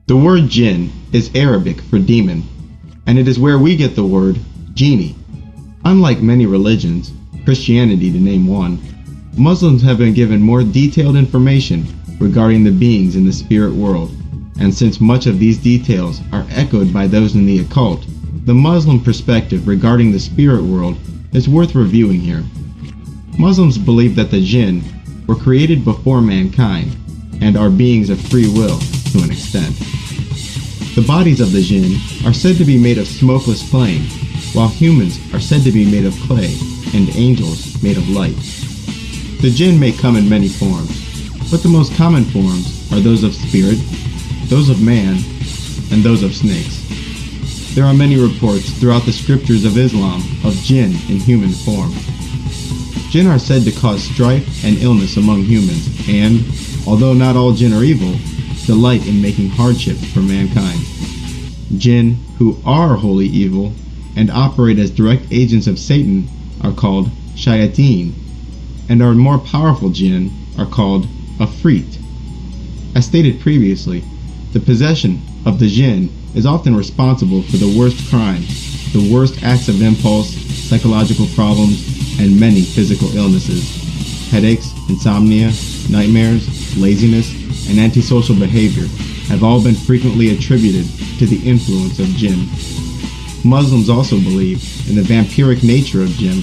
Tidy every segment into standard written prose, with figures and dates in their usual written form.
The word jinn is Arabic for demon, and it is where we get the word genie. Unlike many religions, Christianity to name one, Muslims have been given more detailed information regarding the beings in the spirit world, and since much of these details are echoed by those in the occult, the Muslim perspective regarding the spirit world is worth reviewing here. Muslims believe that the jinn were created before mankind and are beings of free will to an extent. The bodies of the jinn are said to be made of smokeless flame, while humans are said to be made of clay and angels made of light. The jinn may come in many forms, but the most common forms are those of spirit, those of man, and those of snakes. There are many reports throughout the scriptures of Islam of jinn in human form. Jinn are said to cause strife and illness among humans and, although not all jinn are evil, delight in making hardship for mankind. Jinn who are wholly evil and operate as direct agents of Satan are called shayateen, and our more powerful jinn are called afrit. As stated previously, the possession of the jinn is often responsible for the worst crimes, the worst acts of impulse, psychological problems, and many physical illnesses. Headaches, insomnia, nightmares, laziness, and antisocial behavior have all been frequently attributed to the influence of jinn. Muslims also believe in the vampiric nature of jinn,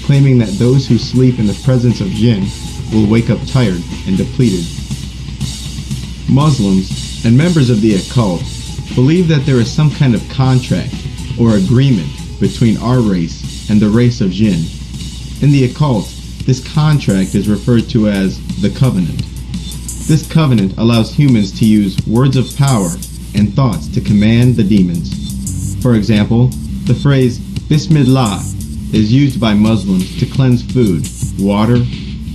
claiming that those who sleep in the presence of jinn will wake up tired and depleted. Muslims and members of the occult believe that there is some kind of contract or agreement between our race and the race of jinn. In the occult, this contract is referred to as the covenant. This covenant allows humans to use words of power and thoughts to command the demons. For example, the phrase Bismillah is used by Muslims to cleanse food, water,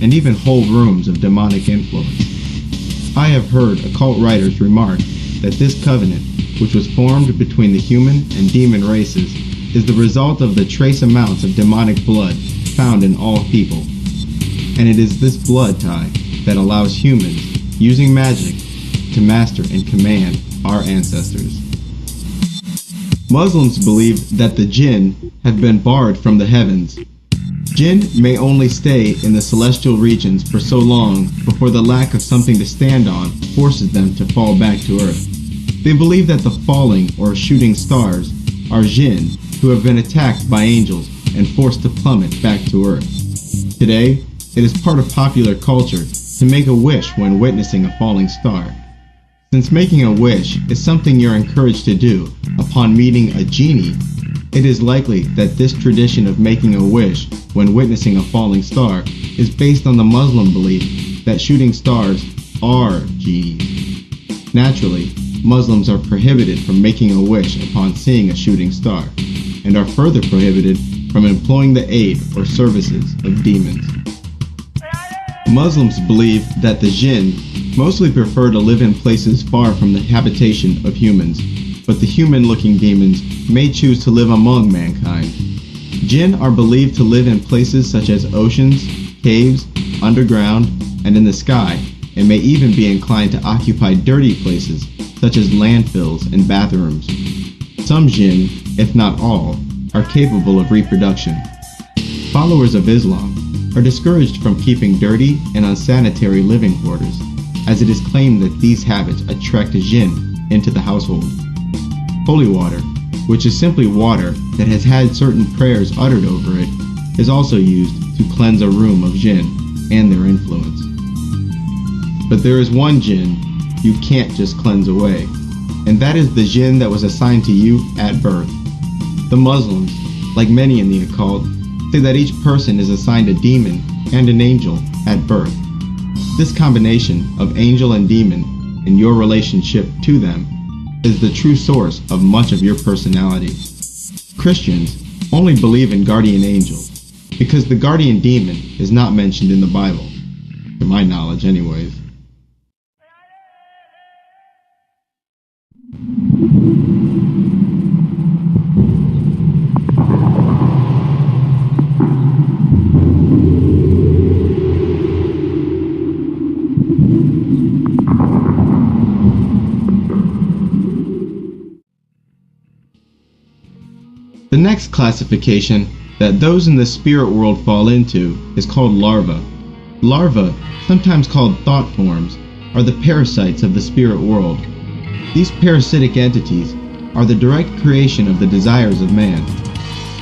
and even whole rooms of demonic influence. I have heard occult writers remark that this covenant, which was formed between the human and demon races, is the result of the trace amounts of demonic blood found in all people. And it is this blood tie that allows humans, using magic, to master and command our ancestors. Muslims believe that the jinn have been barred from the heavens. Jinn may only stay in the celestial regions for so long before the lack of something to stand on forces them to fall back to earth. They believe that the falling or shooting stars are jinn who have been attacked by angels and forced to plummet back to earth. Today, it is part of popular culture to make a wish when witnessing a falling star. Since making a wish is something you're encouraged to do upon meeting a genie, it is likely that this tradition of making a wish when witnessing a falling star is based on the Muslim belief that shooting stars are genies. Naturally, Muslims are prohibited from making a wish upon seeing a shooting star, and are further prohibited from employing the aid or services of demons. Muslims believe that the jinn mostly prefer to live in places far from the habitation of humans, but the human-looking demons may choose to live among mankind. Jinn are believed to live in places such as oceans, caves, underground, and in the sky, and may even be inclined to occupy dirty places such as landfills and bathrooms. Some jinn, if not all, are capable of reproduction. Followers of Islam are discouraged from keeping dirty and unsanitary living quarters, as it is claimed that these habits attract jinn into the household. Holy water, which is simply water that has had certain prayers uttered over it, is also used to cleanse a room of jinn and their influence. But there is one jinn you can't just cleanse away, and that is the jinn that was assigned to you at birth. The Muslims, like many in the occult, say that each person is assigned a demon and an angel at birth. This combination of angel and demon and your relationship to them is the true source of much of your personality. Christians only believe in guardian angels because the guardian demon is not mentioned in the Bible, to my knowledge anyways. next classification that those in the spirit world fall into is called larvae. Larvae, sometimes called thought forms, are the parasites of the spirit world. These parasitic entities are the direct creation of the desires of man.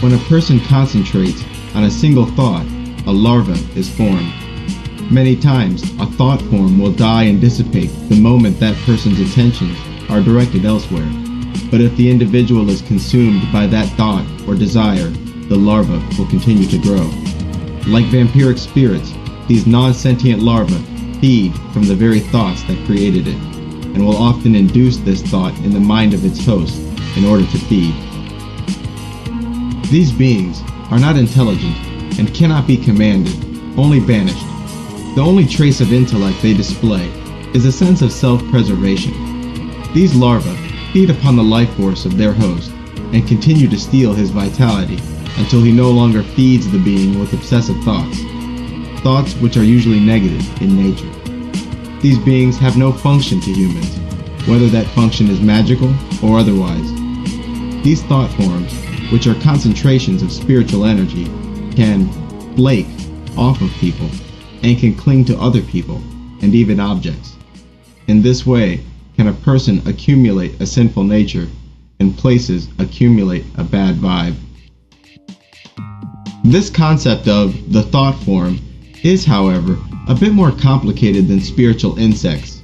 When a person concentrates on a single thought, a larva is formed. Many times, a thought form will die and dissipate the moment that person's attentions are directed elsewhere. But if the individual is consumed by that thought or desire, the larva will continue to grow. Like vampiric spirits, these non-sentient larvae feed from the very thoughts that created it, and will often induce this thought in the mind of its host in order to feed. These beings are not intelligent and cannot be commanded, only banished. The only trace of intellect they display is a sense of self-preservation. These larvae feed upon the life force of their host and continue to steal his vitality until he no longer feeds the being with obsessive thoughts which are usually negative in nature. These beings have no function to humans, whether that function is magical or otherwise. These thought forms, which are concentrations of spiritual energy, can flake off of people and can cling to other people and even objects. In this way, can a person accumulate a sinful nature and places accumulate a bad vibe. This concept of the thought form is, however, a bit more complicated than spiritual insects.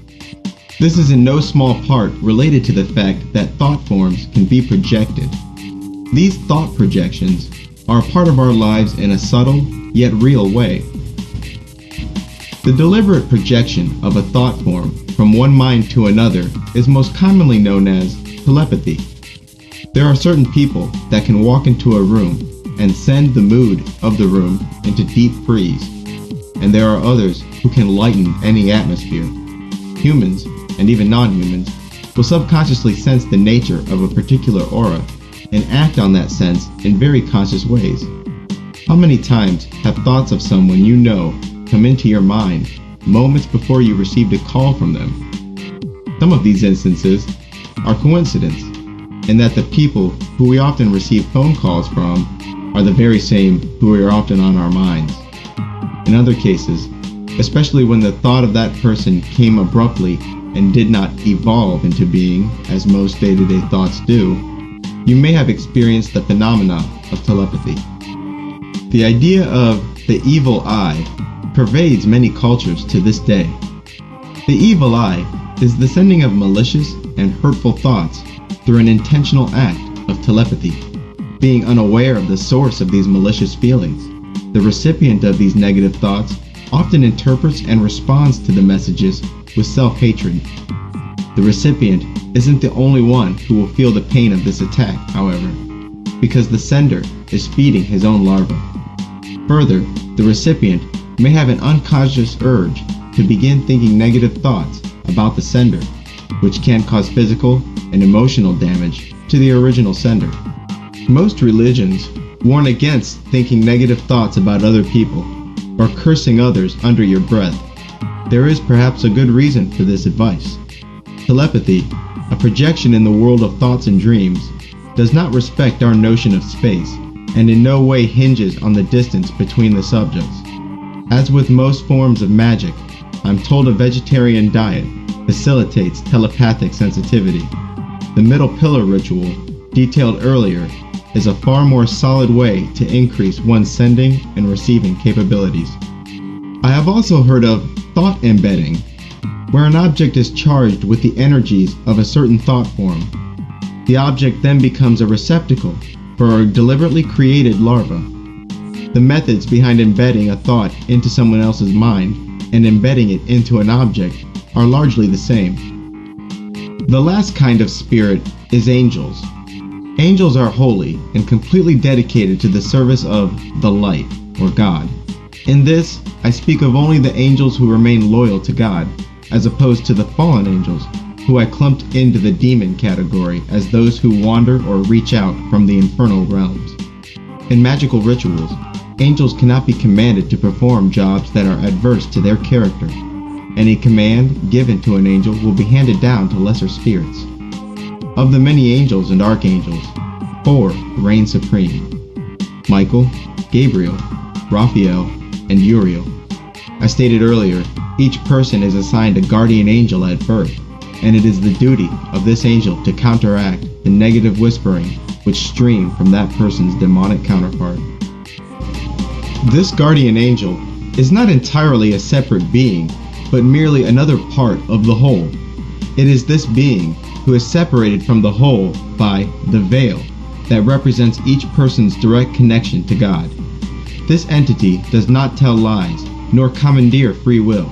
This is in no small part related to the fact that thought forms can be projected. These thought projections are a part of our lives in a subtle yet real way. The deliberate projection of a thought form from one mind to another is most commonly known as telepathy. There are certain people that can walk into a room and send the mood of the room into deep freeze, and there are others who can lighten any atmosphere. Humans, and even non-humans, will subconsciously sense the nature of a particular aura and act on that sense in very conscious ways. How many times have thoughts of someone you know come into your mind moments before you received a call from them? Some of these instances are coincidence, in that the people who we often receive phone calls from are the very same who are often on our minds. In other cases, especially when the thought of that person came abruptly and did not evolve into being, as most day-to-day thoughts do, you may have experienced the phenomena of telepathy. The idea of the evil eye pervades many cultures to this day. The evil eye is the sending of malicious and hurtful thoughts through an intentional act of telepathy. Being unaware of the source of these malicious feelings, the recipient of these negative thoughts often interprets and responds to the messages with self-hatred. The recipient isn't the only one who will feel the pain of this attack, however, because the sender is feeding his own larva. Further, the recipient may have an unconscious urge to begin thinking negative thoughts about the sender, which can cause physical and emotional damage to the original sender. Most religions warn against thinking negative thoughts about other people or cursing others under your breath. There is perhaps a good reason for this advice. Telepathy, a projection in the world of thoughts and dreams, does not respect our notion of space and in no way hinges on the distance between the subjects. As with most forms of magic, I'm told a vegetarian diet facilitates telepathic sensitivity. The middle pillar ritual, detailed earlier, is a far more solid way to increase one's sending and receiving capabilities. I have also heard of thought embedding, where an object is charged with the energies of a certain thought form. The object then becomes a receptacle for a deliberately created larva. The methods behind embedding a thought into someone else's mind and embedding it into an object are largely the same. The last kind of spirit is angels. Angels are holy and completely dedicated to the service of the light, or God. In this, I speak of only the angels who remain loyal to God, as opposed to the fallen angels, who I clumped into the demon category as those who wander or reach out from the infernal realms. In magical rituals, angels cannot be commanded to perform jobs that are adverse to their character. Any command given to an angel will be handed down to lesser spirits. Of the many angels and archangels, 4 reign supreme: Michael, Gabriel, Raphael, and Uriel. As stated earlier, each person is assigned a guardian angel at birth, and it is the duty of this angel to counteract the negative whispering which stream from that person's demonic counterpart. This guardian angel is not entirely a separate being, but merely another part of the whole. It is this being who is separated from the whole by the veil that represents each person's direct connection to God. This entity does not tell lies, nor commandeer free will.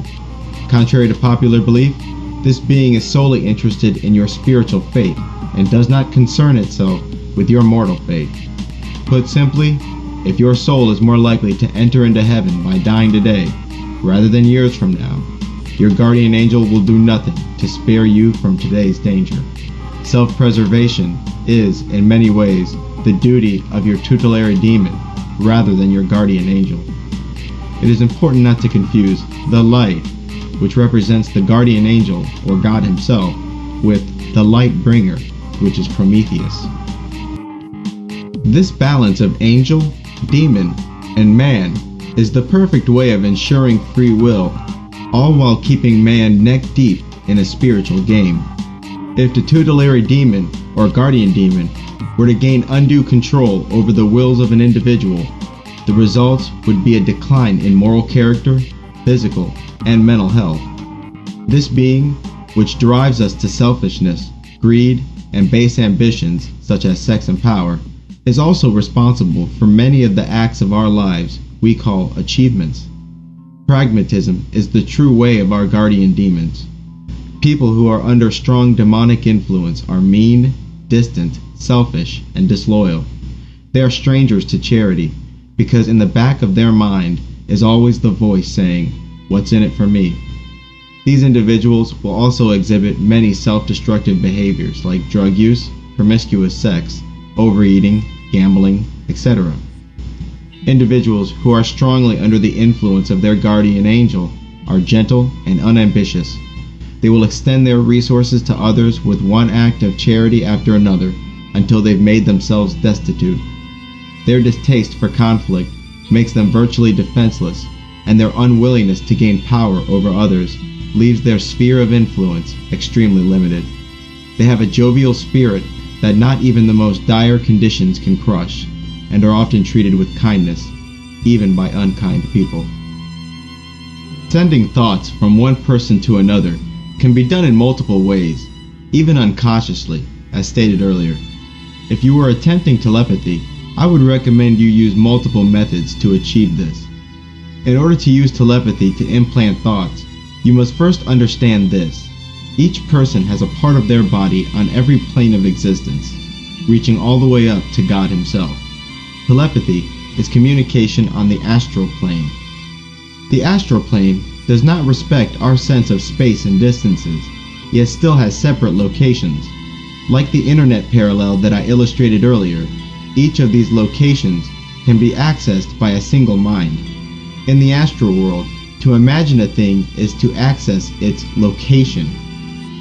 Contrary to popular belief, this being is solely interested in your spiritual fate and does not concern itself with your mortal fate. Put simply, if your soul is more likely to enter into heaven by dying today, rather than years from now, your guardian angel will do nothing to spare you from today's danger. Self-preservation is, in many ways, the duty of your tutelary demon rather than your guardian angel. It is important not to confuse the light, which represents the guardian angel or God himself, with the light bringer, which is Prometheus. This balance of angel, demon, and man is the perfect way of ensuring free will, all while keeping man neck deep in a spiritual game. If the tutelary demon or guardian demon were to gain undue control over the wills of an individual, the result would be a decline in moral character, physical, and mental health. This being, which drives us to selfishness, greed, and base ambitions such as sex and power, is also responsible for many of the acts of our lives we call achievements. Pragmatism is the true way of our guardian demons. People who are under strong demonic influence are mean, distant, selfish, and disloyal. They are strangers to charity, because in the back of their mind is always the voice saying, "What's in it for me?" These individuals will also exhibit many self-destructive behaviors like drug use, promiscuous sex, overeating, gambling, etc. Individuals who are strongly under the influence of their guardian angel are gentle and unambitious. They will extend their resources to others with one act of charity after another until they've made themselves destitute. Their distaste for conflict makes them virtually defenseless, and their unwillingness to gain power over others leaves their sphere of influence extremely limited. They have a jovial spirit that not even the most dire conditions can crush, and are often treated with kindness, even by unkind people. Sending thoughts from one person to another can be done in multiple ways, even unconsciously, as stated earlier. If you were attempting telepathy, I would recommend you use multiple methods to achieve this. In order to use telepathy to implant thoughts, you must first understand this. Each person has a part of their body on every plane of existence, reaching all the way up to God himself. Telepathy is communication on the astral plane. The astral plane does not respect our sense of space and distances, yet still has separate locations. Like the internet parallel that I illustrated earlier, each of these locations can be accessed by a single mind. In the astral world, to imagine a thing is to access its location,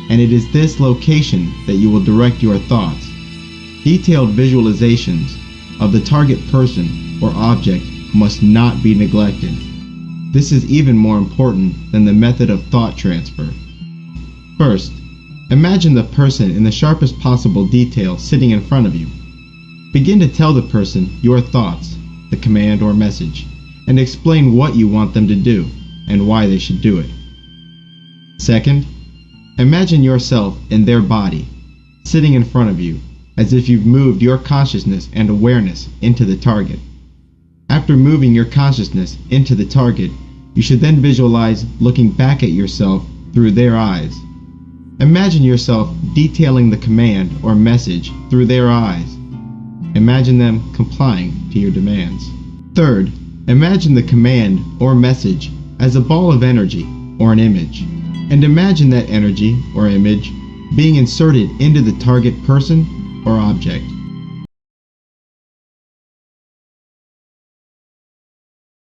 and it is this location that you will direct your thoughts. Detailed visualizations of the target person or object must not be neglected. This is even more important than the method of thought transfer. First, imagine the person in the sharpest possible detail sitting in front of you. Begin to tell the person your thoughts, the command or message, and explain what you want them to do and why they should do it. Second, imagine yourself in their body, sitting in front of you, as if you've moved your consciousness and awareness into the target. After moving your consciousness into the target, you should then visualize looking back at yourself through their eyes. Imagine yourself detailing the command or message through their eyes. Imagine them complying to your demands. Third, imagine the command or message as a ball of energy or an image, and imagine that energy or image being inserted into the target person or object.